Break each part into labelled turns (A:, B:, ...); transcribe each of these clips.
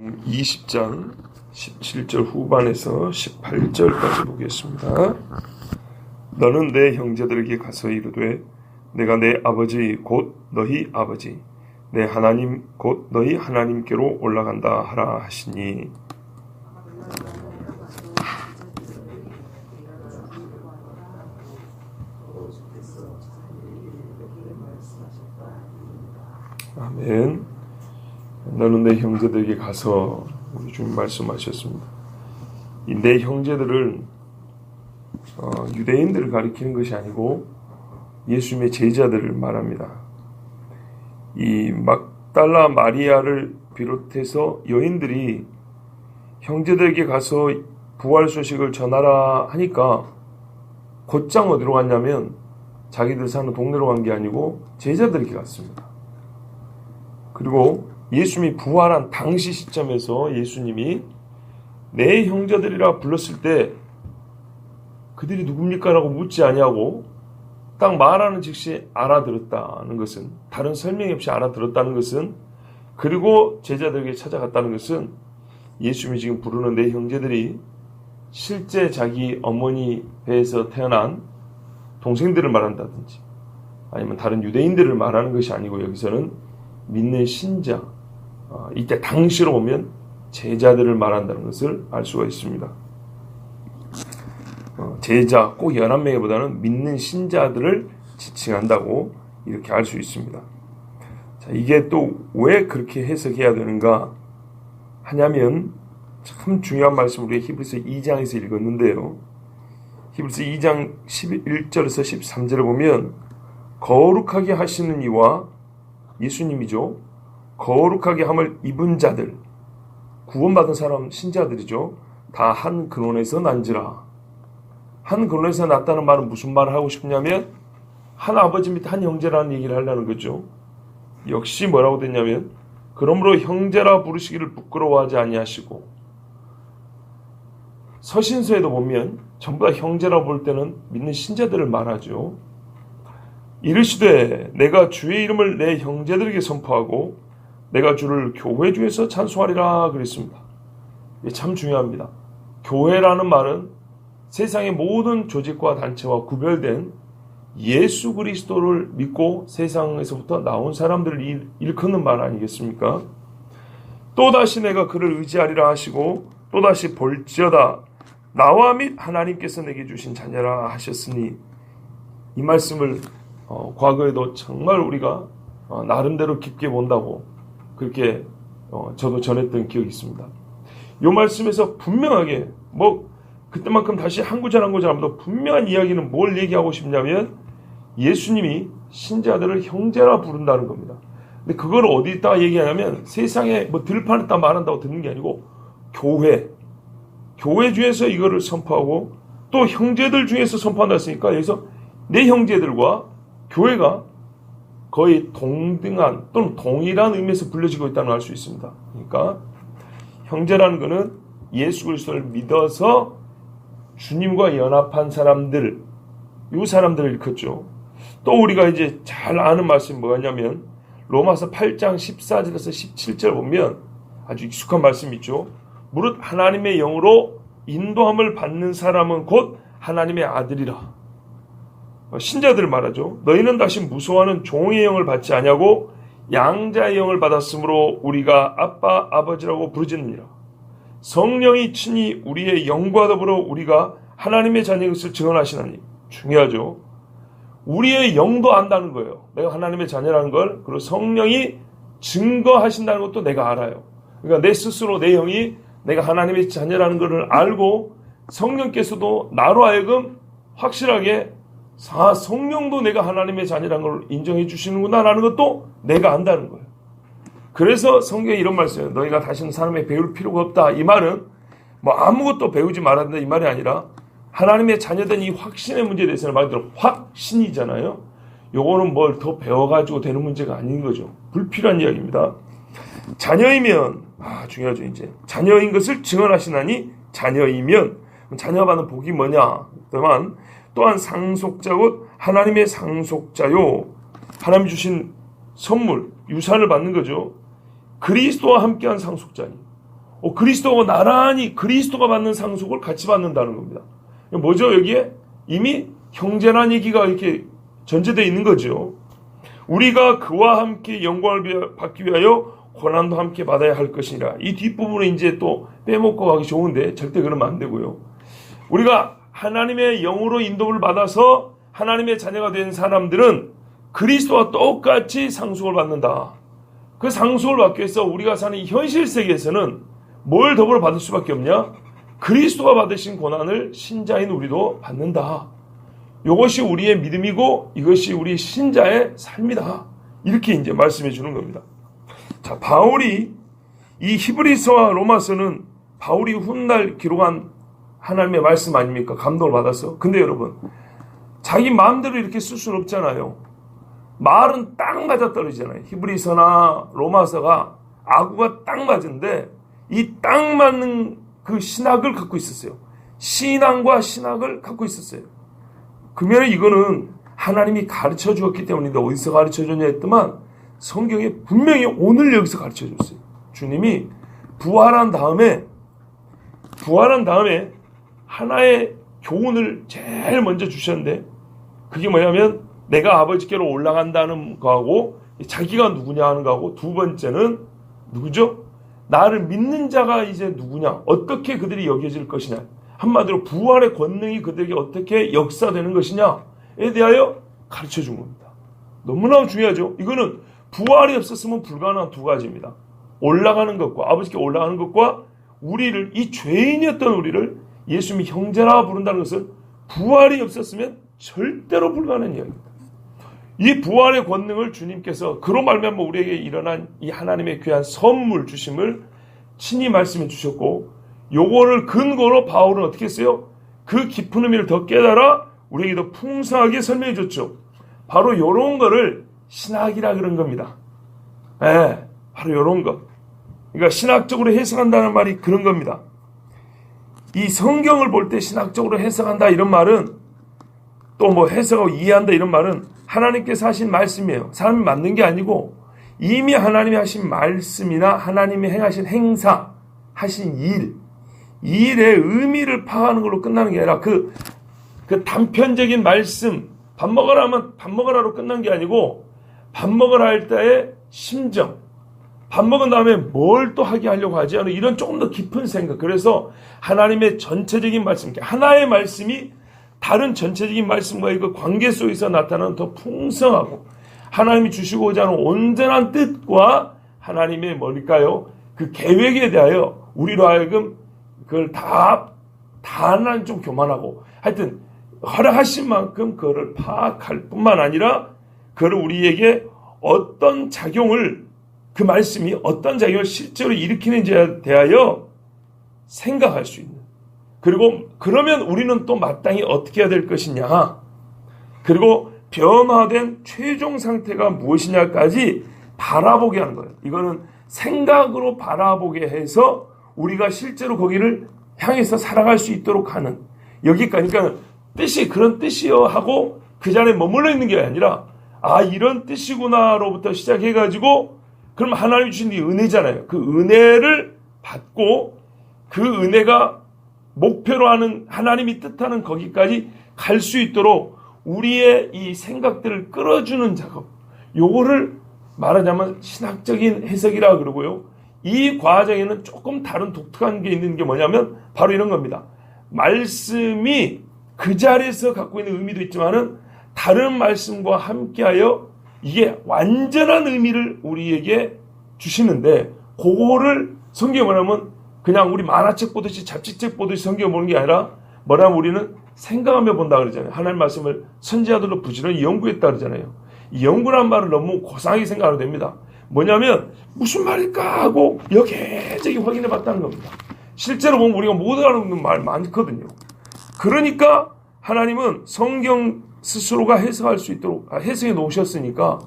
A: 20장 17절 후반에서 18절까지 보겠습니다. 너는 내 형제들에게 가서 이르되 내가 내 아버지 곧 너희 아버지 내 하나님 곧 너희 하나님께로 올라간다 하라 하시니, 아멘. 너는 내 형제들에게 가서, 우리 주님 말씀하셨습니다. 이 내 형제들을 유대인들을 가리키는 것이 아니고 예수님의 제자들을 말합니다. 이 막달라 마리아를 비롯해서 여인들이 형제들에게 가서 부활 소식을 전하라 하니까 곧장 어디로 갔냐면 자기들 사는 동네로 간 게 아니고 제자들에게 갔습니다. 그리고 예수님이 부활한 당시 시점에서 예수님이 내 형제들이라 불렀을 때 그들이 누굽니까? 라고 묻지 아니하고 딱 말하는 즉시 알아들었다는 것은, 다른 설명이 없이 알아들었다는 것은, 그리고 제자들에게 찾아갔다는 것은 예수님이 지금 부르는 내 형제들이 실제 자기 어머니 배에서 태어난 동생들을 말한다든지 아니면 다른 유대인들을 말하는 것이 아니고, 여기서는 믿는 신자, 이때 당시로 보면 제자들을 말한다는 것을 알 수가 있습니다. 제자 꼭 11명보다는 믿는 신자들을 지칭한다고 이렇게 알 수 있습니다. 자, 이게 또 왜 그렇게 해석해야 되는가 하냐면, 참 중요한 말씀 우리가 히브리서 2장에서 읽었는데요. 히브리서 2장 11절에서 13절을 보면 거룩하게 하시는 이와, 예수님이죠, 거룩하게 함을 입은 자들, 구원받은 사람 신자들이죠, 다 한 근원에서 난지라. 한 근원에서 났다는 말은 무슨 말을 하고 싶냐면 한 아버지 및 한 형제라는 얘기를 하려는 거죠. 역시 뭐라고 됐냐면, 그러므로 형제라 부르시기를 부끄러워하지 아니하시고, 서신서에도 보면 전부 다 형제라 볼 때는 믿는 신자들을 말하죠. 이르시되 내가 주의 이름을 내 형제들에게 선포하고 내가 주를 교회 중에서 찬송하리라 그랬습니다. 이게 참 중요합니다. 교회라는 말은 세상의 모든 조직과 단체와 구별된 예수 그리스도를 믿고 세상에서부터 나온 사람들을 일컫는 말 아니겠습니까? 또다시 내가 그를 의지하리라 하시고 또다시 볼지어다 나와 및 하나님께서 내게 주신 자녀라 하셨으니, 이 말씀을 과거에도 정말 우리가 나름대로 깊게 본다고 그렇게 저도 전했던 기억이 있습니다. 이 말씀에서 분명하게, 그때만큼 다시 한 구절 한 구절 하면서 분명한 이야기는 뭘 얘기하고 싶냐면, 예수님이 신자들을 형제라 부른다는 겁니다. 근데 그걸 어디다가 얘기하냐면 세상에 들판에다 말한다고 듣는 게 아니고 교회 중에서 이거를 선포하고 또 형제들 중에서 선포한다 했으니까, 여기서 내 형제들과 교회가 거의 동등한 또는 동일한 의미에서 불려지고 있다는 걸 알 수 있습니다. 그러니까 형제라는 것은 예수 그리스도를 믿어서 주님과 연합한 사람들, 이 사람들을 일컫죠. 또 우리가 이제 잘 아는 말씀이 뭐냐면 로마서 8장 14절에서 17절 보면 아주 익숙한 말씀이 있죠. 무릇 하나님의 영으로 인도함을 받는 사람은 곧 하나님의 아들이라. 신자들을 말하죠. 너희는 다시 무서워하는 종의 영을 받지 아니하고 양자의 영을 받았으므로 우리가 아빠 아버지라고 부르짖느니라. 성령이 친히 우리의 영과 더불어 우리가 하나님의 자녀인 것을 증언하시나니. 중요하죠. 우리의 영도 안다는 거예요. 내가 하나님의 자녀라는 걸. 그리고 성령이 증거하신다는 것도 내가 알아요. 그러니까 내 스스로 내 영이 내가 하나님의 자녀라는 것을 알고 성령께서도 나로 하여금 확실하게 성령도 내가 하나님의 자녀라는 걸 인정해 주시는구나 라는 것도 내가 안다는 거예요. 그래서 성경에 이런 말씀이에요. 너희가 다시는 사람에 배울 필요가 없다. 이 말은 아무것도 배우지 말아야 된다 이 말이 아니라 하나님의 자녀된 이 확신의 문제에 대해서는 말 그대로 확신이잖아요. 요거는 뭘 더 배워가지고 되는 문제가 아닌 거죠. 불필요한 이야기입니다. 자녀이면, 중요하죠, 이제. 자녀인 것을 증언하시나니, 자녀이면, 자녀가 받는 복이 뭐냐? 또한 상속자 곧 하나님의 상속자요. 하나님 주신 선물, 유산을 받는 거죠. 그리스도와 함께한 상속자니. 그리스도와 나란히 그리스도가 받는 상속을 같이 받는다는 겁니다. 뭐죠? 여기에 이미 형제라는 얘기가 이렇게 전제되어 있는 거죠. 우리가 그와 함께 영광을 받기 위하여 고난도 함께 받아야 할 것이니라. 이 뒷부분에 이제 또 빼먹고 가기 좋은데 절대 그러면 안 되고요. 우리가 하나님의 영으로 인도를 받아서 하나님의 자녀가 된 사람들은 그리스도와 똑같이 상속을 받는다. 그 상속을 받기 위해서 우리가 사는 이 현실 세계에서는 뭘 더불어 받을 수밖에 없냐? 그리스도가 받으신 고난을 신자인 우리도 받는다. 이것이 우리의 믿음이고 이것이 우리 신자의 삶이다. 이렇게 이제 말씀해 주는 겁니다. 자, 바울이 이 히브리서와 로마서는 바울이 훗날 기록한 하나님의 말씀 아닙니까? 감동을 받아서. 근데 여러분, 자기 마음대로 이렇게 쓸 수는 없잖아요. 말은 딱 맞아떨어지잖아요. 히브리서나 로마서가 아구가 딱 맞은데 이 딱 맞는 그 신학을 갖고 있었어요. 신앙과 신학을 갖고 있었어요. 그러면 이거는 하나님이 가르쳐 주었기 때문인데 어디서 가르쳐 줬냐 했더만 성경에 분명히 오늘 여기서 가르쳐 줬어요. 주님이 부활한 다음에 하나의 교훈을 제일 먼저 주셨는데 그게 뭐냐면 내가 아버지께로 올라간다는 거하고 자기가 누구냐 하는 거하고 두 번째는 누구죠? 나를 믿는 자가 이제 누구냐? 어떻게 그들이 여겨질 것이냐? 한마디로 부활의 권능이 그들에게 어떻게 역사되는 것이냐에 대하여 가르쳐 준 겁니다. 너무나 중요하죠. 이거는 부활이 없었으면 불가능한 두 가지입니다. 올라가는 것과 아버지께 올라가는 것과 우리를 이 죄인이었던 우리를 예수님이 형제라 부른다는 것은 부활이 없었으면 절대로 불가능한 이야기입니다. 이 부활의 권능을 주님께서 그로 말미암아 우리에게 일어난 이 하나님의 귀한 선물 주심을 친히 말씀해 주셨고 요거를 근거로 바울은 어떻게 했어요? 그 깊은 의미를 더 깨달아 우리에게 더 풍성하게 설명해 줬죠. 바로 요런 거를 신학이라 그런 겁니다. 바로 요런 거. 그러니까 신학적으로 해석한다는 말이 그런 겁니다. 이 성경을 볼 때 신학적으로 해석한다 이런 말은 또 뭐 해석하고 이해한다 이런 말은 하나님께서 하신 말씀이에요. 사람이 만든 게 아니고 이미 하나님이 하신 말씀이나 하나님이 행하신 행사, 하신 일의 의미를 파악하는 걸로 끝나는 게 아니라 그 단편적인 말씀, 밥 먹으라 하면 밥 먹으라로 끝난 게 아니고 밥 먹으라 할 때의 심정, 밥 먹은 다음에 뭘 또 하려고 하지 않은 이런 조금 더 깊은 생각. 그래서 하나님의 전체적인 말씀, 하나의 말씀이 다른 전체적인 말씀과의 그 관계 속에서 나타나는 더 풍성하고 하나님이 주시고자 하는 온전한 뜻과 하나님의 뭘까요? 그 계획에 대하여 우리로 하여금 그걸 다는 좀 교만하고 하여튼 허락하신 만큼 그거를 파악할 뿐만 아니라 그걸 우리에게 어떤 작용을 그 말씀이 어떤 작용을 실제로 일으키는지에 대하여 생각할 수 있는 그리고 그러면 우리는 또 마땅히 어떻게 해야 될 것이냐 그리고 변화된 최종 상태가 무엇이냐까지 바라보게 하는 거예요. 이거는 생각으로 바라보게 해서 우리가 실제로 거기를 향해서 살아갈 수 있도록 하는 여기까지 그러니까 뜻이 그런 뜻이요 하고 그 자리에 머물러 있는 게 아니라 이런 뜻이구나로부터 시작해가지고 그럼 하나님이 주신 이 은혜잖아요. 그 은혜를 받고 그 은혜가 목표로 하는 하나님이 뜻하는 거기까지 갈 수 있도록 우리의 이 생각들을 끌어주는 작업 요거를 말하자면 신학적인 해석이라 그러고요. 이 과정에는 조금 다른 독특한 게 있는 게 뭐냐면 바로 이런 겁니다. 말씀이 그 자리에서 갖고 있는 의미도 있지만은 다른 말씀과 함께하여 이게 완전한 의미를 우리에게 주시는데 그거를 성경에 뭐냐면 그냥 우리 만화책 보듯이 잡지책 보듯이 성경 보는 게 아니라 뭐라면 우리는 생각하며 본다 그러잖아요. 하나님 말씀을 선지자들로 부지런히 연구했다 그러잖아요. 이 연구란 말을 너무 고상하게 생각하면 됩니다. 뭐냐면 무슨 말일까 하고 여기저기 확인해 봤다는 겁니다. 실제로 보면 우리가 못 알아듣는 말 많거든요. 그러니까 하나님은 성경 스스로가 해석할 수 있도록 해석해 놓으셨으니까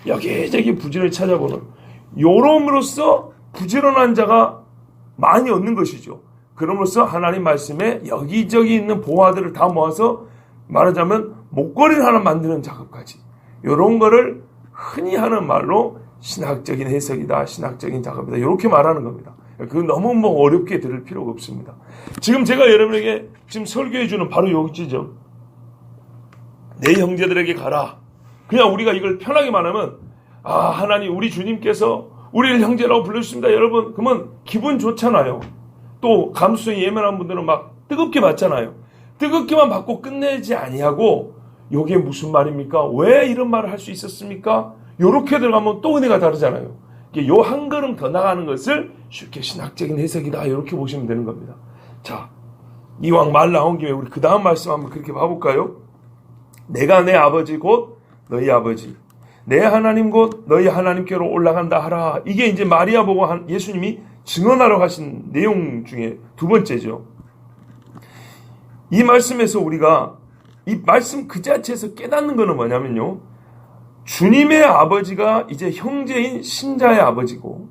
A: 여기저기 부지런히 찾아보는 요럼으로써 부지런한 자가 많이 얻는 것이죠. 그럼으로써 하나님 말씀에 여기저기 있는 보화들을 다 모아서 말하자면 목걸이를 하나 만드는 작업까지 이런 거를 흔히 하는 말로 신학적인 해석이다, 신학적인 작업이다 이렇게 말하는 겁니다. 그 너무 뭐 어렵게 들을 필요가 없습니다. 지금 제가 여러분에게 지금 설교해 주는 바로 여기죠. 내 형제들에게 가라. 그냥 우리가 이걸 편하게 말하면 하나님 우리 주님께서 우리를 형제라고 불러주십니다. 여러분 그러면 기분 좋잖아요. 또 감수성이 예민한 분들은 막 뜨겁게 받잖아요. 뜨겁게만 받고 끝내지 아니하고 이게 무슨 말입니까? 왜 이런 말을 할 수 있었습니까? 요렇게 들어가면 또 은혜가 다르잖아요. 요 한 걸음 더 나가는 것을 쉽게 신학적인 해석이다 이렇게 보시면 되는 겁니다. 자, 이왕 말 나온 김에 우리 그 다음 말씀 한번 그렇게 봐볼까요? 내가 내 아버지 곧 너희 아버지, 내 하나님 곧 너희 하나님께로 올라간다 하라. 이게 이제 마리아 보고 예수님이 증언하러 가신 내용 중에 두 번째죠. 이 말씀에서 우리가 이 말씀 그 자체에서 깨닫는 것은 뭐냐면요, 주님의 아버지가 이제 형제인 신자의 아버지고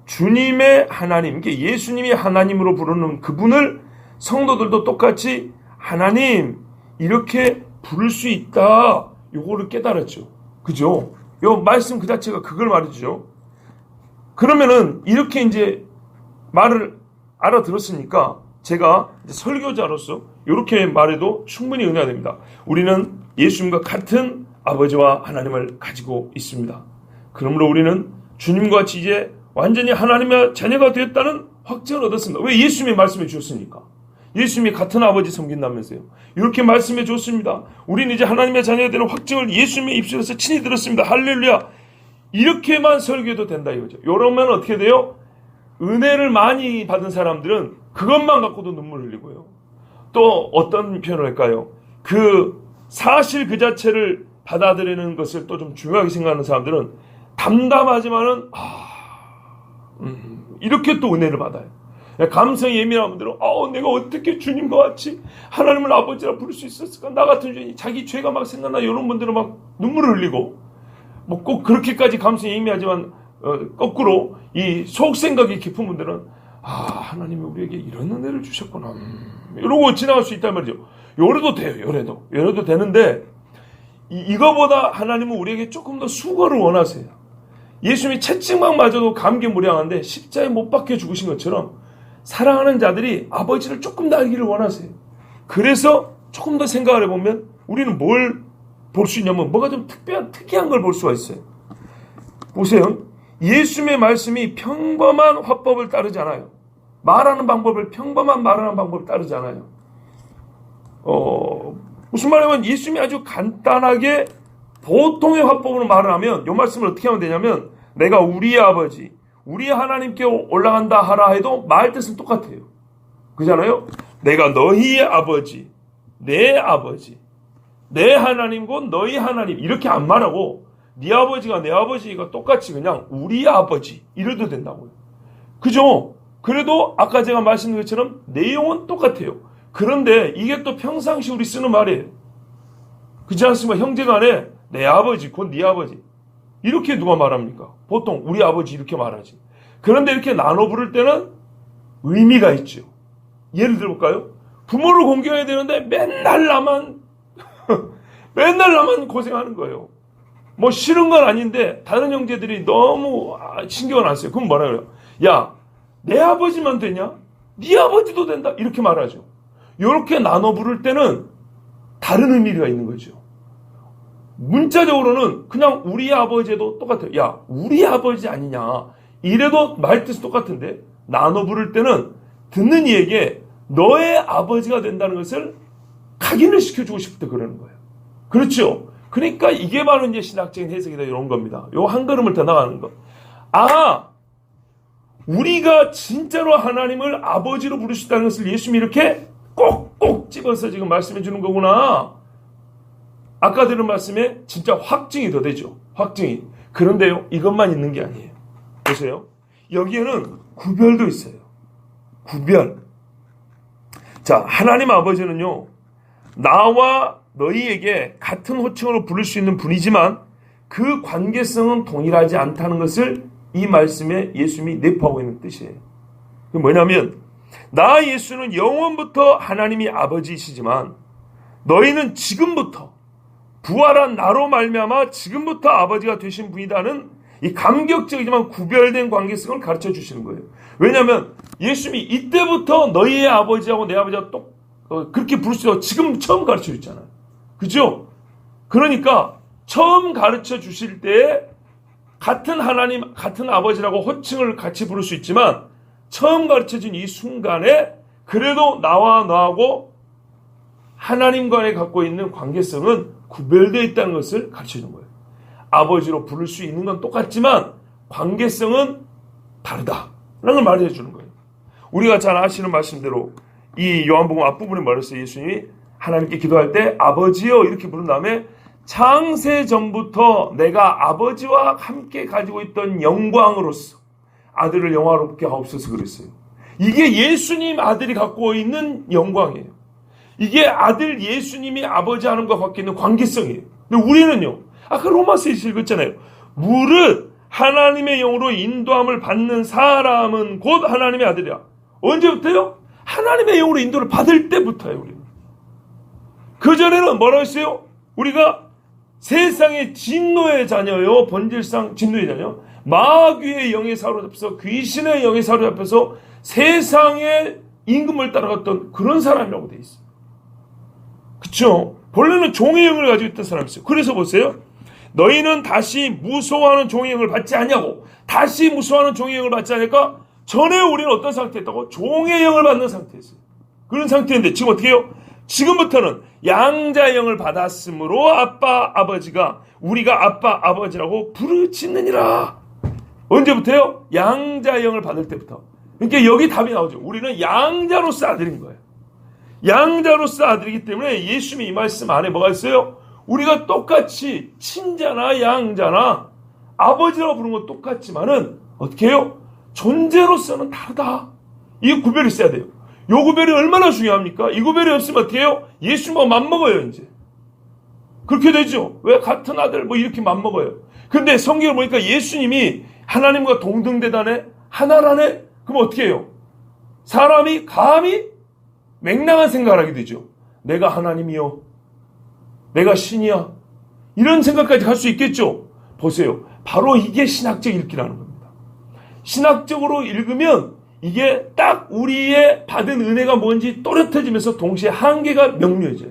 A: 주님의 하나님, 예수님이 하나님으로 부르는 그분을 성도들도 똑같이 하나님 이렇게 부를 수 있다, 요거를 깨달았죠. 그죠? 요 말씀 그 자체가 그걸 말해주죠. 그러면은 이렇게 이제 말을 알아들었으니까 제가 이제 설교자로서 이렇게 말해도 충분히 은혜가 됩니다. 우리는 예수님과 같은 아버지와 하나님을 가지고 있습니다. 그러므로 우리는 주님과 같이 이제 완전히 하나님의 자녀가 되었다는 확증을 얻었습니다. 왜? 예수님이 말씀해 주셨으니까. 예수님이 같은 아버지 섬긴다면서요. 이렇게 말씀해 줬습니다. 우리는 이제 하나님의 자녀가 되는 확증을 예수님의 입술에서 친히 들었습니다. 할렐루야. 이렇게만 설교해도 된다 이거죠. 이러면 어떻게 돼요? 은혜를 많이 받은 사람들은 그것만 갖고도 눈물 흘리고요. 또 어떤 표현을 할까요? 그 사실 그 자체를 받아들이는 것을 또 좀 중요하게 생각하는 사람들은 담담하지만은 이렇게 또 은혜를 받아요. 감성이 예민한 분들은 내가 어떻게 주님과 같이 하나님을 아버지라 부를 수 있었을까? 나 같은 죄인이 자기 죄가 막 생각나. 이런 분들은 막 눈물을 흘리고 뭐 꼭 그렇게까지 감성이 예민하지만 거꾸로 이 속생각이 깊은 분들은 하나님이 우리에게 이런 은혜를 주셨구나 이러고 지나갈 수 있단 말이죠. 요래도 돼요. 요래도 되는데 이거보다 하나님은 우리에게 조금 더 수고를 원하세요. 예수님이 채찍만마저도 감개무량한데 십자에 못 박혀 죽으신 것처럼 사랑하는 자들이 아버지를 조금 더 알기를 원하세요. 그래서 조금 더 생각을 해보면 우리는 뭘 볼 수 있냐면 뭐가 좀 특이한 걸 볼 수가 있어요. 보세요. 예수님의 말씀이 평범한 화법을 따르지 않아요. 말하는 방법을 평범한 말하는 방법을 따르지 않아요. 무슨 말이냐면 예수님이 아주 간단하게 보통의 화법으로 말을 하면 이 말씀을 어떻게 하면 되냐면 내가 우리 아버지, 우리 하나님께 올라간다 하라 해도 말 뜻은 똑같아요. 그잖아요. 내가 너희의 아버지, 내 아버지, 내 하나님 곧 너희 하나님 이렇게 안 말하고 네 아버지가 내 아버지가 똑같이 그냥 우리 아버지 이래도 된다고요. 그죠? 그래도 아까 제가 말씀드린 것처럼 내용은 똑같아요. 그런데 이게 또 평상시 우리 쓰는 말이에요. 그렇지 않습니까? 형제간에 내 아버지 곧 네 아버지 이렇게 누가 말합니까? 보통 우리 아버지 이렇게 말하지. 그런데 이렇게 나눠 부를 때는 의미가 있죠. 예를 들어볼까요? 부모를 공경해야 되는데 맨날 나만 고생하는 거예요. 뭐 싫은 건 아닌데 다른 형제들이 너무 신경을 안 써요. 그럼 뭐라 그래요? 야, 내 아버지만 되냐? 네 아버지도 된다. 이렇게 말하죠. 이렇게 나눠 부를 때는 다른 의미가 있는 거죠. 문자적으로는 그냥 우리 아버지도 똑같아요. 야, 우리 아버지 아니냐. 이래도 말뜻이 똑같은데 나눠 부를 때는 듣는 이에게 너의 아버지가 된다는 것을 각인을 시켜주고 싶을 때 그러는 거예요. 그렇죠? 그러니까 이게 바로 이제 신학적인 해석이다 이런 겁니다. 요 한 걸음을 더 나가는 거. 우리가 진짜로 하나님을 아버지로 부를 수 있다는 것을 예수님이 이렇게 꼭꼭 집어서 지금 말씀해 주는 거구나. 아까 들은 말씀에 진짜 확증이 더 되죠. 확증이. 그런데요, 이것만 있는 게 아니에요. 보세요. 여기에는 구별도 있어요. 구별. 자, 하나님 아버지는요, 나와 너희에게 같은 호칭으로 부를 수 있는 분이지만 그 관계성은 동일하지 않다는 것을 이 말씀에 예수님이 내포하고 있는 뜻이에요. 그게 뭐냐면 나 예수는 영원부터 하나님이 아버지이시지만 너희는 지금부터 부활한 나로 말미암아 지금부터 아버지가 되신 분이다는 이 감격적이지만 구별된 관계성을 가르쳐 주시는 거예요. 왜냐하면 예수님이 이때부터 너희의 아버지하고 내 아버지가 그렇게 부를 수 있다고 지금 처음 가르쳐 줬잖아요. 그죠? 그러니까 처음 가르쳐 주실 때 같은 하나님, 같은 아버지라고 호칭을 같이 부를 수 있지만 처음 가르쳐 준 이 순간에 그래도 나와 너하고 하나님 간에 갖고 있는 관계성은 구별되어 있다는 것을 가르쳐 주는 거예요. 아버지로 부를 수 있는 건 똑같지만 관계성은 다르다라는 걸 말해 주는 거예요. 우리가 잘 아시는 말씀대로 이 요한복음 앞부분에 말했어요. 예수님이 하나님께 기도할 때 아버지여 이렇게 부른 다음에 창세 전부터 내가 아버지와 함께 가지고 있던 영광으로서 아들을 영화롭게 하옵소서 그랬어요. 이게 예수님 아들이 갖고 있는 영광이에요. 이게 아들 예수님이 아버지 하나님과 갖고 있는 관계성이에요. 근데 우리는요, 아까 로마서에서 읽었잖아요. 무릇 하나님의 영으로 인도함을 받는 사람은 곧 하나님의 아들이야. 언제부터요? 하나님의 영으로 인도를 받을 때부터예요. 우리는. 그전에는 뭐라고 했어요? 우리가 세상의 진노의 자녀요, 본질상 진노의 자녀, 마귀의 영에 사로잡혀서 귀신의 영에 사로잡혀서 세상의 임금을 따라갔던 그런 사람이라고 되어 있어요. 그렇죠? 본래는 종의 영을 가지고 있던 사람이었어요. 그래서 보세요. 너희는 다시 무서워하는 종의 영을 받지 않냐고. 다시 무서워하는 종의 영을 받지 않으니까 전에 우리는 어떤 상태였다고? 종의 영을 받는 상태였어요. 그런 상태인데 지금 어떻게 해요? 지금부터는 양자의 영을 받았으므로 아빠 아버지가 우리가 아빠 아버지라고 부르짖느니라. 언제부터요? 양자의 영을 받을 때부터. 그러니까 여기 답이 나오죠. 우리는 양자로서 아들인 거예요. 양자로서 아들이기 때문에 예수님이 이 말씀 안에 뭐가 있어요? 우리가 똑같이 친자나 양자나 아버지라고 부르는 건 똑같지만은 어떻게 해요? 존재로서는 다르다. 이 구별이 있어야 돼요. 이 구별이 얼마나 중요합니까? 이 구별이 없으면 어떻게 해요? 예수님과 맞먹어요, 이제. 그렇게 되죠. 왜 같은 아들 뭐 이렇게 맞먹어요. 근데 성경을 보니까 예수님이 하나님과 동등대단해? 하나라네? 그럼 어떻게 해요? 사람이 감히 맹랑한 생각을 하게 되죠. 내가 하나님이요. 내가 신이야. 이런 생각까지 할 수 있겠죠. 보세요. 바로 이게 신학적 읽기라는 겁니다. 신학적으로 읽으면 이게 딱 우리의 받은 은혜가 뭔지 또렷해지면서 동시에 한계가 명료해져요.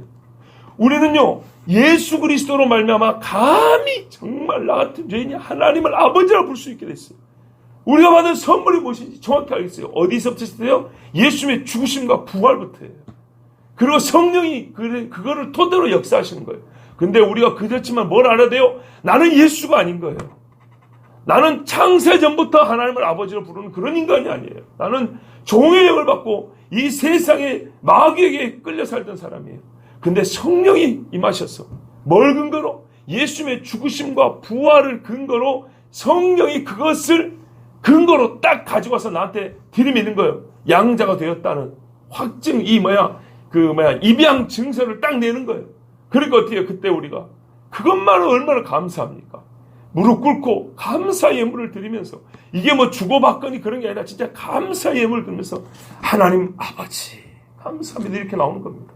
A: 우리는요, 예수 그리스도로 말미암아 감히 정말 나 같은 죄인이 하나님을 아버지라고 부를 수 있게 됐어요. 우리가 받은 선물이 무엇인지 정확히 알겠어요. 어디서부터요? 예수님의 죽으심과 부활부터예요. 그리고 성령이 그거를 토대로 역사하시는 거예요. 근데 우리가 그렇지만 뭘 알아야 돼요? 나는 예수가 아닌 거예요. 나는 창세 전부터 하나님을 아버지로 부르는 그런 인간이 아니에요. 나는 종의 영을 받고 이 세상의 마귀에게 끌려 살던 사람이에요. 근데 성령이 임하셨어. 뭘 근거로? 예수님의 죽으심과 부활을 근거로 성령이 그것을 근거로 딱 가지고 와서 나한테 들이미는 거예요. 양자가 되었다는 확증, 입양 증서를 딱 내는 거예요. 그러니까 어떻게 해요? 그때 우리가 그것만은 얼마나 감사합니까? 무릎 꿇고 감사의 예물을 드리면서 이게 뭐 주고받거니 그런 게 아니라 진짜 감사의 예물을 드리면서 하나님 아버지 감사합니다 이렇게 나오는 겁니다.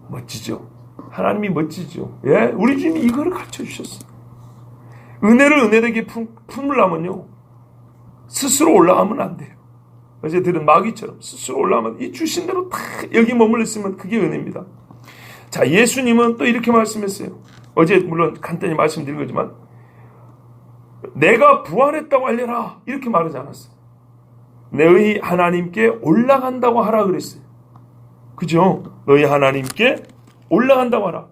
A: 멋지죠? 하나님이 멋지죠? 예? 우리 주님이 이거를 가르쳐 주셨어요. 은혜를 은혜되게 품으려면요 스스로 올라가면 안 돼요. 어제 들은 마귀처럼 스스로 올라가면 이 주신 대로 다 여기 머물러 있으면 그게 은혜입니다. 자, 예수님은 또 이렇게 말씀했어요. 어제 물론 간단히 말씀드린 거지만 내가 부활했다고 알려라 이렇게 말하지 않았어요. 너희 하나님께 올라간다고 하라 그랬어요. 그죠? 너희 하나님께 올라간다고 하라.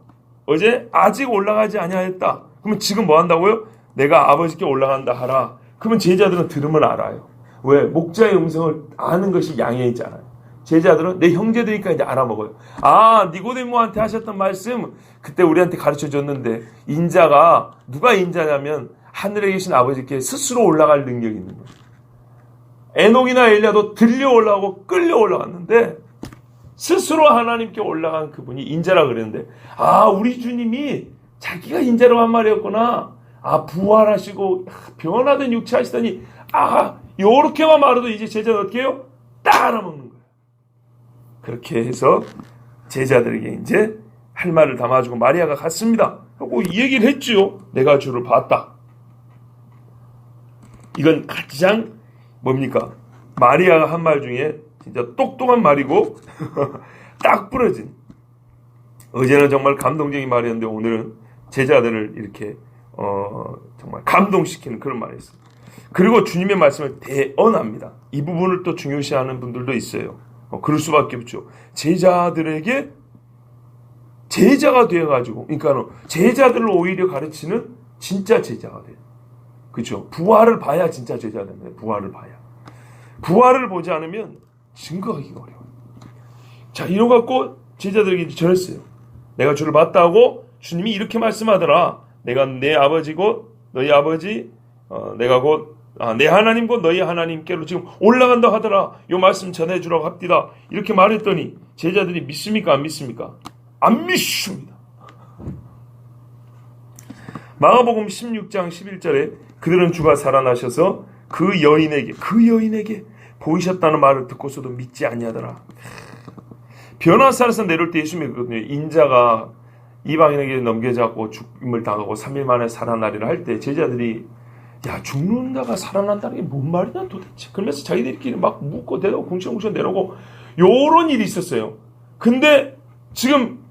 A: 어제 아직 올라가지 아니하였다. 그러면 지금 뭐 한다고요? 내가 아버지께 올라간다 하라. 그러면 제자들은 들으면 알아요. 왜? 목자의 음성을 아는 것이 양해이잖아요. 제자들은 내 형제들이니까 이제 알아먹어요. 아, 니고데모한테 하셨던 말씀 그때 우리한테 가르쳐줬는데 인자가 누가 인자냐면 하늘에 계신 아버지께 스스로 올라갈 능력이 있는 거예요. 에녹이나 엘리야도 들려 올라가고 끌려 올라갔는데 스스로 하나님께 올라간 그분이 인자라 그랬는데 아, 우리 주님이 자기가 인자로 한 말이었구나. 아, 부활하시고 변화된 육체 하시더니 아, 요렇게만 말해도 이제 제자는 어떻게 해요? 따라먹는 거예요. 그렇게 해서 제자들에게 이제 할 말을 담아주고 마리아가 갔습니다 하고 이 얘기를 했지요. 내가 주를 봤다. 이건 가장 뭡니까? 마리아가 한 말 중에 진짜 똑똑한 말이고 딱 부러진, 어제는 정말 감동적인 말이었는데 오늘은 제자들을 이렇게 정말 감동시키는 그런 말이었어요. 그리고 주님의 말씀을 대언합니다. 이 부분을 또 중요시하는 분들도 있어요. 그럴 수밖에 없죠. 제자들에게 제자가 되어가지고, 그러니까 제자들을 오히려 가르치는 진짜 제자가 돼요. 그렇죠? 부활을 봐야 진짜 제자가 됩니다. 부활을 봐야. 부활을 보지 않으면 증거하기가 어려워요. 자, 이러갖고 제자들에게 전했어요. 내가 주를 봤다 하고 주님이 이렇게 말씀하더라. 내가 내 아버지고 너희 아버지, 내가 곧 내 하나님 곧 너희 하나님께로 지금 올라간다 하더라. 이 말씀 전해주라고 합디다. 이렇게 말했더니 제자들이 믿습니까? 안 믿습니까? 안 믿습니다. 마가복음 16장 11절에 그들은 주가 살아나셔서 그 여인에게 보이셨다는 말을 듣고서도 믿지 아니하더라. 변화산에서 내려올 때 예수님이 그거든요. 인자가 이방인에게 넘겨졌고 죽임을 당하고 3일 만에 살아나리라 할 때 제자들이 야, 죽는다가 살아난다는 게 뭔 말이냐 도대체. 그러면서 자기들끼리 막 묻고 대고 궁시렁궁시렁 내려오고 요런 일이 있었어요. 근데 지금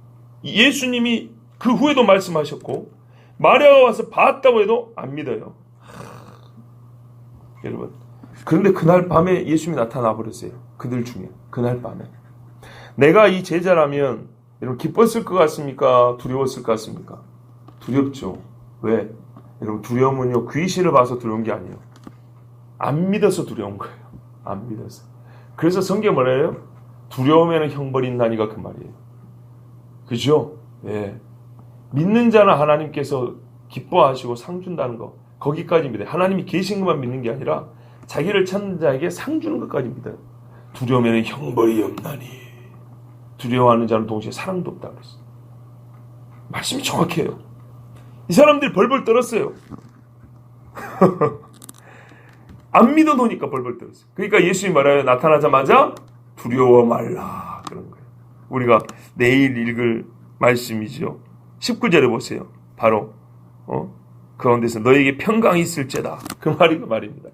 A: 예수님이 그 후에도 말씀하셨고 마리아가 와서 봤다고 해도 안 믿어요. 여러분, 그런데 그날 밤에 예수님이 나타나 버렸어요. 그들 중에 그날 밤에. 내가 이 제자라면 여러분 기뻤을 것 같습니까? 두려웠을 것 같습니까? 두렵죠. 왜? 여러분, 두려움은요 귀신을 봐서 두려운 게 아니에요. 안 믿어서 두려운 거예요. 안 믿어서. 그래서 성경에 뭐래요? 두려움에는 형벌이 있나니가 그 말이에요. 그죠? 예. 믿는 자는 하나님께서 기뻐하시고 상 준다는 거, 거기까지 믿어요. 하나님이 계신 것만 믿는 게 아니라 자기를 찾는 자에게 상 주는 것까지 믿어요. 두려움에는 형벌이 없나니. 두려워하는 자는 동시에 사랑도 없다 그랬어요. 말씀이 정확해요. 이 사람들이 벌벌 떨었어요. 안 믿어 놓으니까 벌벌 떨었어요. 그러니까 예수님이 말하여 나타나자마자 두려워 말라 그런 거예요. 우리가 내일 읽을 말씀이죠. 19절에 보세요. 바로 그 가운데서 너에게 평강이 있을지다. 그 말이 그 말입니다.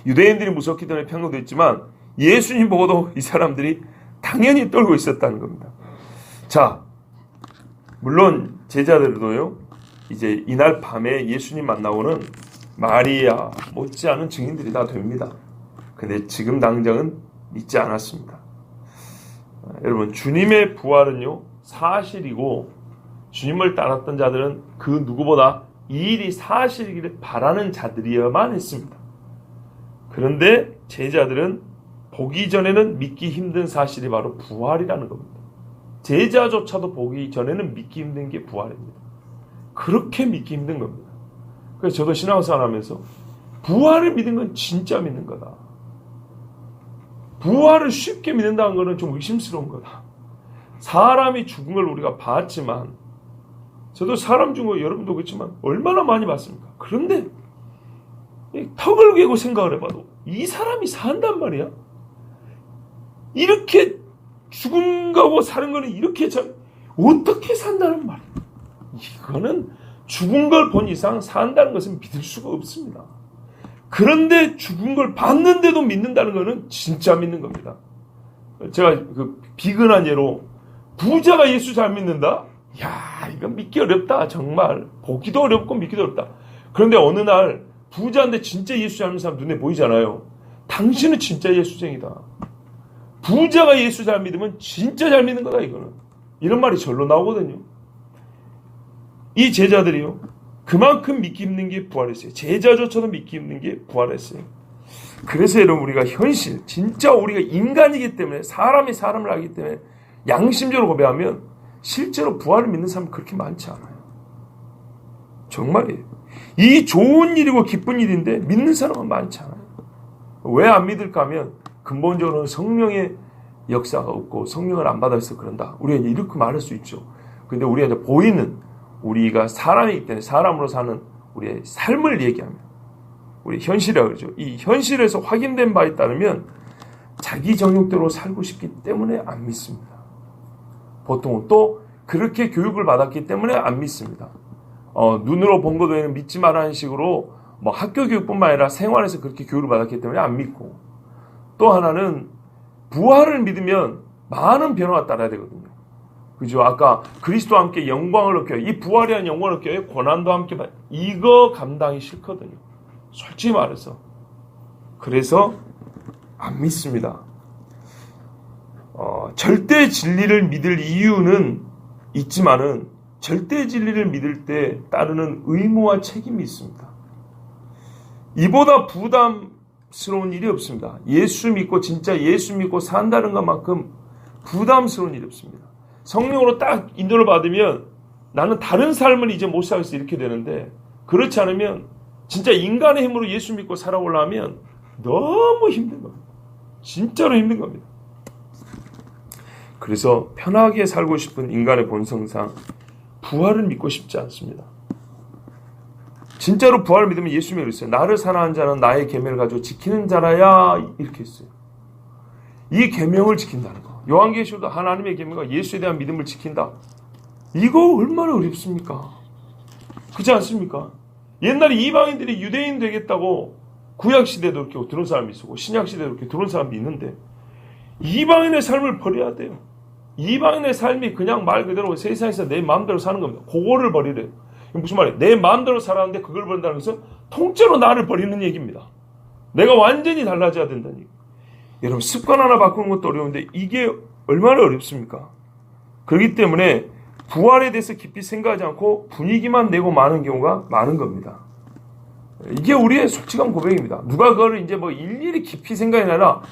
A: 유대인들이 무섭기 때문에 평강됐지만 예수님 보고도 이 사람들이 당연히 떨고 있었다는 겁니다. 자, 물론 제자들도요, 이제 이날 밤에 예수님 만나고는 마리아 못지않은 증인들이 다 됩니다. 근데 지금 당장은 믿지 않았습니다. 여러분, 주님의 부활은요 사실이고 주님을 따랐던 자들은 그 누구보다 이 일이 사실이기를 바라는 자들이어야만 했습니다. 그런데 제자들은 보기 전에는 믿기 힘든 사실이 바로 부활이라는 겁니다. 제자조차도 보기 전에는 믿기 힘든 게 부활입니다. 그렇게 믿기 힘든 겁니다. 그래서 저도 신앙생활 하면서 부활을 믿는 건 진짜 믿는 거다. 부활을 쉽게 믿는다는 것은 좀 의심스러운 거다. 사람이 죽은 걸 우리가 봤지만, 저도 사람 죽은 거 여러분도 그렇지만 얼마나 많이 봤습니까? 그런데 턱을 괴고 생각을 해봐도 이 사람이 산단 말이야? 이렇게 죽은 거고 사는 거는 이렇게 어떻게 산다는 말이야? 이거는 죽은 걸 본 이상 산다는 것은 믿을 수가 없습니다. 그런데 죽은 걸 봤는데도 믿는다는 것은 진짜 믿는 겁니다. 제가 그 비근한 예로 부자가 예수 잘 믿는다? 야, 이건 믿기 어렵다. 정말 보기도 어렵고 믿기도 어렵다. 그런데 어느 날 부자인데 진짜 예수 잘 믿는 사람 눈에 보이잖아요. 당신은 진짜 예수쟁이다. 부자가 예수 잘 믿으면 진짜 잘 믿는 거다, 이거는. 이런 말이 절로 나오거든요. 이 제자들이요, 그만큼 믿기 힘든 게 부활했어요. 제자조차도 믿기 힘든 게 부활했어요. 그래서 여러분, 우리가 현실, 진짜 우리가 인간이기 때문에, 사람이 사람을 하기 때문에 양심적으로 고백하면 실제로 부활을 믿는 사람은 그렇게 많지 않아요. 정말이에요. 이 좋은 일이고 기쁜 일인데 믿는 사람은 많지 않아요. 왜 안 믿을까 하면 근본적으로는 성령의 역사가 없고 성령을 안 받아서 그런다. 우리가 이렇게 말할 수 있죠. 근데 우리가 이제 보이는, 우리가 사람이기 때문에 사람으로 사는 우리의 삶을 얘기하면, 우리 현실이라고 그러죠. 이 현실에서 확인된 바에 따르면 자기 정욕대로 살고 싶기 때문에 안 믿습니다. 보통은 또 그렇게 교육을 받았기 때문에 안 믿습니다. 눈으로 본 것 외에는 믿지 말라는 식으로 뭐 학교 교육뿐만 아니라 생활에서 그렇게 교육을 받았기 때문에 안 믿고, 또 하나는 부활을 믿으면 많은 변화가 따라야 되거든요. 그죠? 아까 그리스도와 함께 영광을 얻게, 이 부활이한 영광을 얻게 고난도 함께 받, 이거 감당이 싫거든요. 솔직히 말해서. 그래서 안 믿습니다. 절대 진리를 믿을 이유는 있지만은 절대 진리를 믿을 때 따르는 의무와 책임이 있습니다. 이보다 부담스러운 일이 없습니다. 예수 믿고 진짜 예수 믿고 산다는 것만큼 부담스러운 일이 없습니다. 성령으로 딱 인도를 받으면 나는 다른 삶을 이제 못 살겠어 이렇게 되는데, 그렇지 않으면 진짜 인간의 힘으로 예수 믿고 살아오려면 너무 힘든 겁니다. 진짜로 힘든 겁니다. 그래서 편하게 살고 싶은 인간의 본성상 부활을 믿고 싶지 않습니다. 진짜로 부활을 믿으면 예수 믿으면 있어요. 나를 사랑하는 자는 나의 계명을 가지고 지키는 자라야, 이렇게 했어요. 이 계명을 지킨다는 거. 요한계시록도 하나님의 계명과 예수에 대한 믿음을 지킨다. 이거 얼마나 어렵습니까? 그렇지 않습니까? 옛날에 이방인들이 유대인 되겠다고 구약시대도 이렇게 들어온 사람이 있었고 신약시대도 이렇게 들어온 사람이 있는데, 이방인의 삶을 버려야 돼요. 이방인의 삶이 그냥 말 그대로 세상에서 내 마음대로 사는 겁니다. 그거를 버리래요. 무슨 말이에요? 내 마음대로 살았는데 그걸 버린다는 것은 통째로 나를 버리는 얘기입니다. 내가 완전히 달라져야 된다는 얘기. 여러분, 습관 하나 바꾸는 것도 어려운데 이게 얼마나 어렵습니까? 그렇기 때문에 부활에 대해서 깊이 생각하지 않고 분위기만 내고 마는 경우가 많은 겁니다. 이게 우리의 솔직한 고백입니다. 누가 그거를 이제 뭐 일일이 깊이 생각이 아니라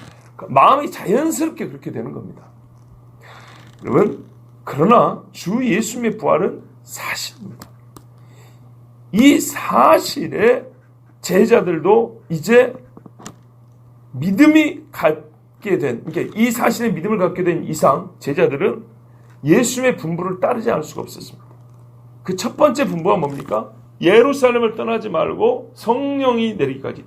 A: 마음이 자연스럽게 그렇게 되는 겁니다. 여러분, 그러나 주 예수님의 부활은 사실입니다. 이 사실에 제자들도 이제 믿음이 갖게 된, 그러니까 이 사실에 믿음을 갖게 된 이상 제자들은 예수님의 분부를 따르지 않을 수가 없었습니다. 그 첫 번째 분부가 뭡니까? 예루살렘을 떠나지 말고 성령이 내리기까지,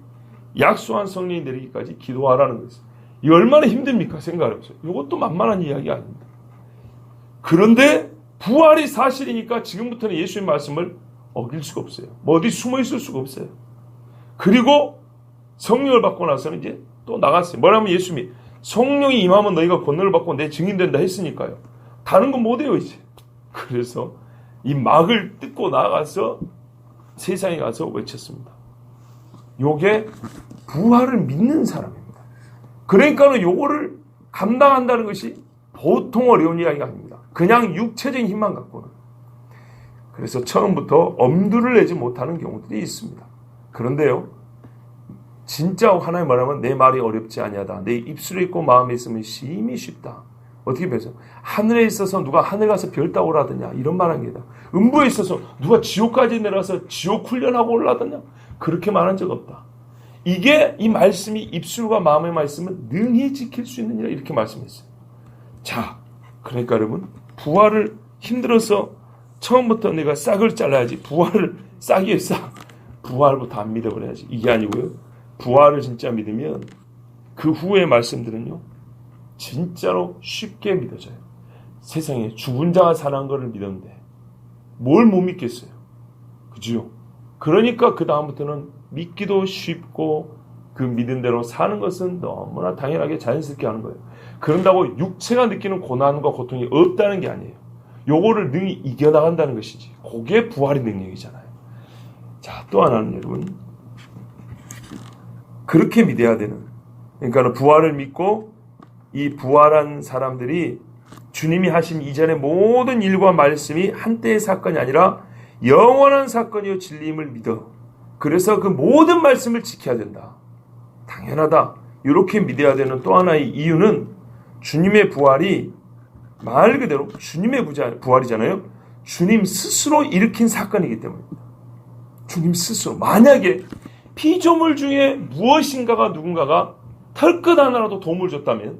A: 약속한 성령이 내리기까지 기도하라는 것이죠. 이 얼마나 힘듭니까? 생각해보세요. 이것도 만만한 이야기 아닙니다. 그런데 부활이 사실이니까 지금부터는 예수의 말씀을 어길 수가 없어요. 뭐 어디 숨어 있을 수가 없어요. 그리고 성령을 받고 나서는 이제 또 나갔어요. 뭐냐면 예수님이 성령이 임하면 너희가 권능을 받고 내 증인된다 했으니까요. 다른 건 못해요 이제. 그래서 이 막을 뜯고 나가서 세상에 가서 외쳤습니다. 요게 부활을 믿는 사람입니다. 그러니까는 요거를 감당한다는 것이 보통 어려운 이야기가 아닙니다. 그냥 육체적인 힘만 갖고는. 그래서 처음부터 엄두를 내지 못하는 경우들이 있습니다. 그런데요, 진짜 하나님 말하면 내 말이 어렵지 아니하다. 내 입술에 있고 마음에 있으면 심히 쉽다. 어떻게 배워서 하늘에 있어서 누가 하늘 가서 별 따고 오라더냐, 이런 말한 게다. 음부에 있어서 누가 지옥까지 내려서 지옥 훈련하고 올라더냐, 그렇게 말한 적 없다. 이게 이 말씀이 입술과 마음에만 있으면 능히 지킬 수 있느니라, 이렇게 말씀했어요. 자, 그러니까 여러분, 부활을 힘들어서 처음부터 내가 싹을 잘라야지, 부활을 싹이에 싹, 부활부터 안 믿어버려야지, 이게 아니고요. 부활을 진짜 믿으면 그 후의 말씀들은요, 진짜로 쉽게 믿어져요. 세상에 죽은 자가 살아난 것을 믿었는데 뭘 못 믿겠어요. 그죠? 그러니까 그 다음부터는 믿기도 쉽고 그 믿은 대로 사는 것은 너무나 당연하게 자연스럽게 하는 거예요. 그런다고 육체가 느끼는 고난과 고통이 없다는 게 아니에요. 요거를 능히 이겨나간다는 것이지. 그게 부활의 능력이잖아요. 자, 또 하나는 여러분, 그렇게 믿어야 되는, 그러니까 부활을 믿고 이 부활한 사람들이 주님이 하신 이전의 모든 일과 말씀이 한때의 사건이 아니라 영원한 사건이요 진리임을 믿어. 그래서 그 모든 말씀을 지켜야 된다. 당연하다. 이렇게 믿어야 되는 또 하나의 이유는 주님의 부활이 말 그대로 주님의 부활이잖아요. 주님 스스로 일으킨 사건이기 때문입니다. 주님 스스로. 만약에 피조물 중에 무엇인가가 누군가가 털끝 하나라도 도움을 줬다면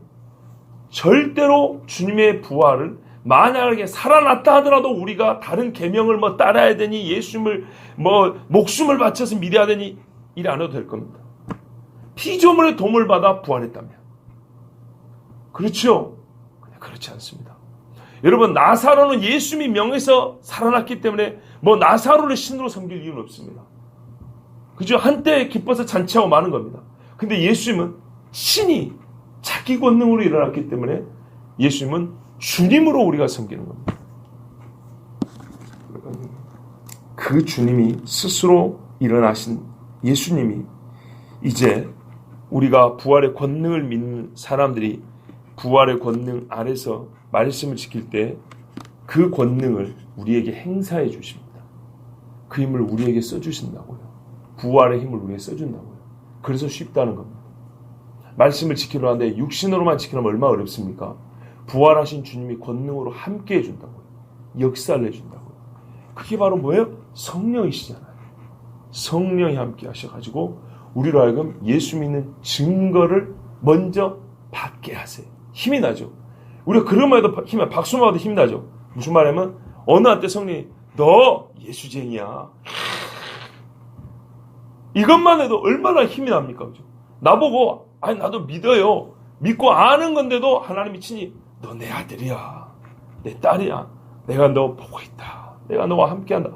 A: 절대로 주님의 부활을, 만약에 살아났다 하더라도 우리가 다른 계명을 뭐 따라야 되니, 예수님을 뭐 목숨을 바쳐서 믿어야 되니 일 안 해도 될 겁니다. 피조물의 도움을 받아 부활했다면. 그렇죠? 그렇지 않습니다. 여러분, 나사로는 예수님이 명해서 살아났기 때문에 뭐 나사로를 신으로 섬길 이유는 없습니다. 그죠? 한때 기뻐서 잔치하고 마는 겁니다. 근데 예수님은 신이 자기 권능으로 일어났기 때문에 예수님은 주님으로 우리가 섬기는 겁니다. 그 주님이 스스로 일어나신 예수님이 이제 우리가 부활의 권능을 믿는 사람들이 부활의 권능 아래서 말씀을 지킬 때 그 권능을 우리에게 행사해 주십니다. 그 힘을 우리에게 써주신다고요. 부활의 힘을 우리에게 써준다고요. 그래서 쉽다는 겁니다. 말씀을 지키려 하는데 육신으로만 지키려면 얼마나 어렵습니까? 부활하신 주님이 권능으로 함께 해준다고요. 역사를 해준다고요. 그게 바로 뭐예요? 성령이시잖아요. 성령이 함께 하셔가지고 우리로 하여금 예수 믿는 증거를 먼저 받게 하세요. 힘이 나죠. 우리가 그런 말도 힘이 박수만 봐도 힘이 나죠. 무슨 말이냐면 어느 한때 성령이 너 예수쟁이야. 이것만 해도 얼마나 힘이 납니까? 그죠? 나보고 아니 나도 믿어요. 믿고 아는 건데도 하나님이 친히 너 내 아들이야. 내 딸이야. 내가 너 보고 있다. 내가 너와 함께한다.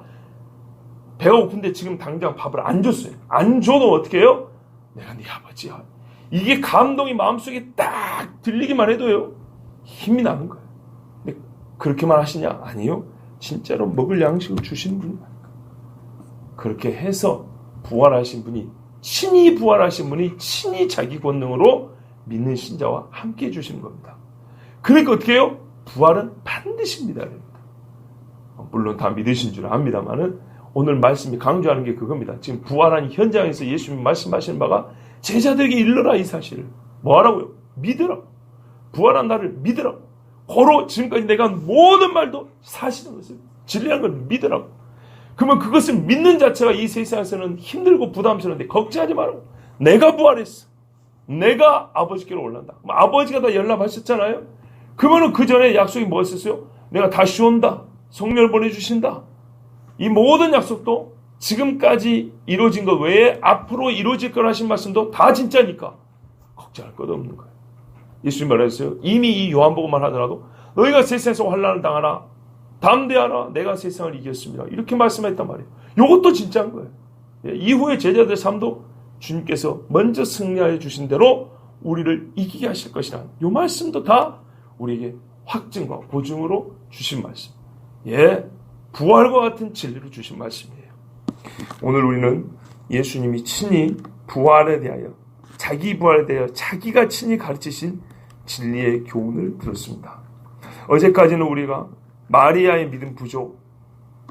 A: 배가 고픈데 지금 당장 밥을 안 줬어요. 안 줘도 어떻게 해요? 내가 네 아버지야. 이게 감동이 마음속에 딱 들리기만 해도요. 힘이 나는 거예요. 근데 그렇게만 하시냐? 아니요. 진짜로 먹을 양식을 주시는 분이 그렇게 해서 부활하신 분이 친히 부활하신 분이 친히 자기 권능으로 믿는 신자와 함께 해주시는 겁니다. 그러니까 어떻게 해요? 부활은 반드시 믿어야 됩니다. 물론 다 믿으신 줄 압니다만은 오늘 말씀이 강조하는 게 그겁니다. 지금 부활한 현장에서 예수님이 말씀하시는 바가 제자들에게 일러라 이 사실을. 뭐하라고요? 믿으라. 부활한 나를 믿으라. 고로 지금까지 내가 한 모든 말도 사실인 것을 진리라는 걸 믿으라고. 그러면 그것을 믿는 자체가 이 세상에서는 힘들고 부담스러운데 걱정하지 말라고. 내가 부활했어. 내가 아버지께로 올란다. 아버지가 다 연락하셨잖아요. 그러면 그 전에 약속이 뭐였었어요? 내가 다시 온다. 성령을 보내주신다. 이 모든 약속도 지금까지 이루어진 것 외에 앞으로 이루어질 거라 하신 말씀도 다 진짜니까 걱정할 것 없는 거예요. 예수님 말했어요. 이미 이 요한복음만 하더라도 너희가 세상에서 환난을 당하나 담대하라 내가 세상을 이겼습니다. 이렇게 말씀했단 말이에요. 이것도 진짜인 거예요. 이후에 제자들의 삶도 주님께서 먼저 승리하여 주신 대로 우리를 이기게 하실 것이라는 이 말씀도 다 우리에게 확증과 보증으로 주신 말씀. 부활과 같은 진리로 주신 말씀이에요. 오늘 우리는 예수님이 친히 부활에 대하여 자기 부활에 대하여 자기가 친히 가르치신 진리의 교훈을 들었습니다. 어제까지는 우리가 마리아의 믿음 부족,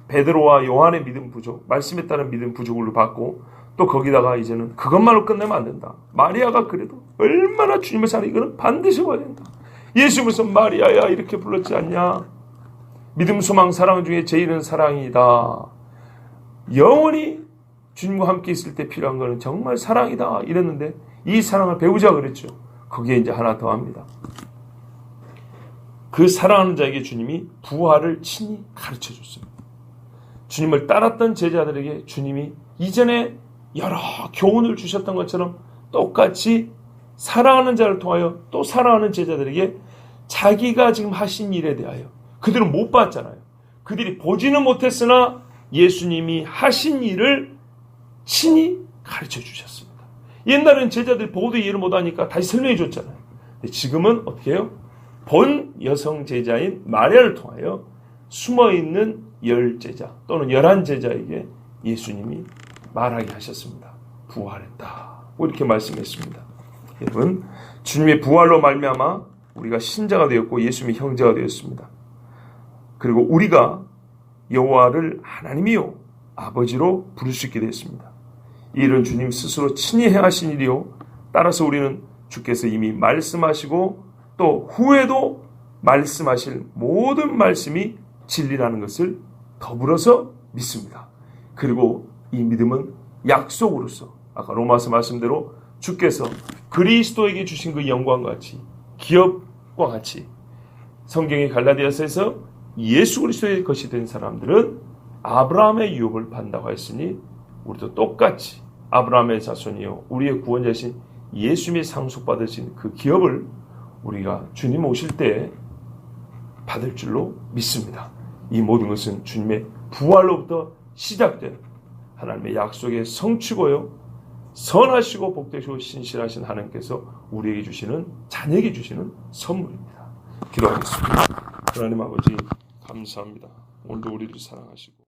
A: 베드로와 요한의 믿음 부족, 말씀에 따른 믿음 부족을 봤고 또 거기다가 이제는 그것만으로 끝내면 안 된다. 마리아가 그래도 얼마나 주님을 사랑해 이거는 반드시 봐야 된다. 예수님께서 마리아야 이렇게 불렀지 않냐? 믿음, 소망, 사랑 중에 제일은 사랑이다. 영원히 주님과 함께 있을 때 필요한 것은 정말 사랑이다 이랬는데 이 사랑을 배우자 그랬죠. 거기에 이제 하나 더 합니다. 그 사랑하는 자에게 주님이 부활을 친히 가르쳐 줬습니다. 주님을 따랐던 제자들에게 주님이 이전에 여러 교훈을 주셨던 것처럼 똑같이 사랑하는 자를 통하여 또 사랑하는 제자들에게 자기가 지금 하신 일에 대하여 그들은 못 봤잖아요. 그들이 보지는 못했으나 예수님이 하신 일을 친히 가르쳐 주셨습니다. 옛날에는 제자들이 보고도 이해를 못하니까 다시 설명해 줬잖아요. 근데 지금은 어떻게 해요? 본 여성 제자인 마리아를 통하여 숨어있는 10제자 또는 11제자에게 예수님이 말하게 하셨습니다. 부활했다. 이렇게 말씀했습니다. 여러분, 주님의 부활로 말미암아 우리가 신자가 되었고 예수님의 형제가 되었습니다. 그리고 우리가 여호와를 하나님이요 아버지로 부를 수 있게 됐습니다. 이 일은 주님 스스로 친히 행하신 일이요 따라서 우리는 주께서 이미 말씀하시고 또 후에도 말씀하실 모든 말씀이 진리라는 것을 더불어서 믿습니다. 그리고 이 믿음은 약속으로서 아까 로마서 말씀대로 주께서 그리스도에게 주신 그 영광과 같이 기업과 같이 성경의 갈라디아서에서 예수 그리스도의 것이 된 사람들은 아브라함의 유업을 받는다고 했으니 우리도 똑같이 아브라함의 자손이요 우리의 구원자신 예수님이 상속받으신 그 기업을 우리가 주님 오실 때 받을 줄로 믿습니다. 이 모든 것은 주님의 부활로부터 시작된 하나님의 약속의 성취고요. 선하시고 복되시고 신실하신 하나님께서 우리에게 주시는, 자녀에게 주시는 선물입니다. 기도하겠습니다. 하나님 아버지 감사합니다. 오늘도 우리를 사랑하시고